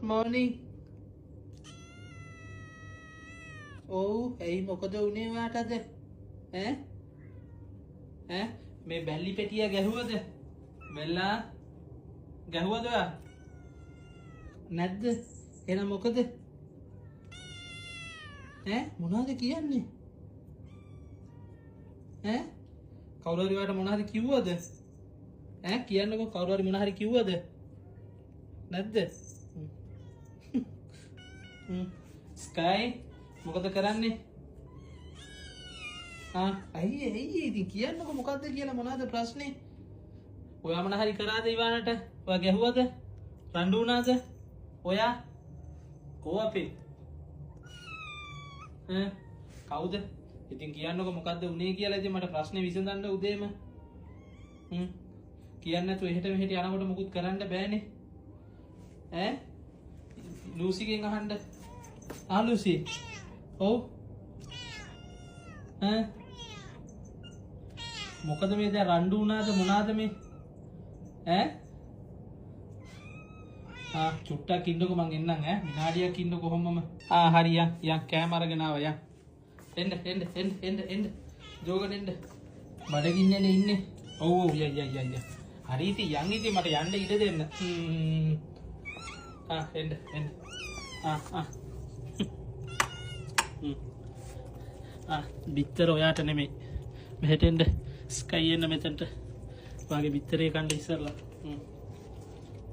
morning. Oh, hey, මොකද උනේ වාටද? මේ බැල්ලි පෙටිය ගැහුවද? බෙල්ලා ගැහුවද? නැද්ද? එහෙනම් මොකද? මොනවද කියන්නේ? කවුරු හරි වාට මොනවද කිව්වද? කියන්නකෝ කවුරු හරි මොන හරි කිව්වද? නැද්ද? ස්කයි මොකද කරන්නේ? ඇයි ඉතින් කියන්නකෝ මොකද්ද කියලා මොනවද ප්‍රශ්නේ? ඔයා මොන හරි කරාද ඉවානට? ඔයා ගැහුවද? රණ්ඩු වුණාද? ඔයා කො අපේ? කවුද? ඉතින් කියන්නකෝ මොකද්ද උනේ කියලා ඉතින් මට ප්‍රශ්නේ විසඳන්න උදේම. කියන්න නැතුව එහෙට මෙහෙට යනකොට මුකුත් කරන්න බෑනේ. ලූසිගෙන් අහන්න. ලූසි. ඔව්. මොකද මේ දැන් රණ්ඩු වුණාද මොනවාද මේ? චුට්ටක් ඉන්නකො මං එන්නම් විනාඩියක් ඉන්න කොහොමම. හරි යන් කෑම අරගෙන ආව යන්. එන්න. ජෝගන එන්න. බඩගින්නනේ ඉන්නේ. ඔව් යයි. හරි ඉතින් යන් ඉතින් මට යන්න ඉඩ දෙන්න. එන්න. බිත්තර ඔයාට නෙමෙයි. මෙහෙට එන්න. ස්කයි එන්න මෙතනට. වාගේ බිත්තරේ කන්න ඉස්සරලා.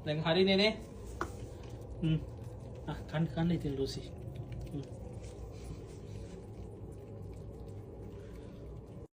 දැන් හරිනේ නේ? කන්න ඉතින් ලූසි.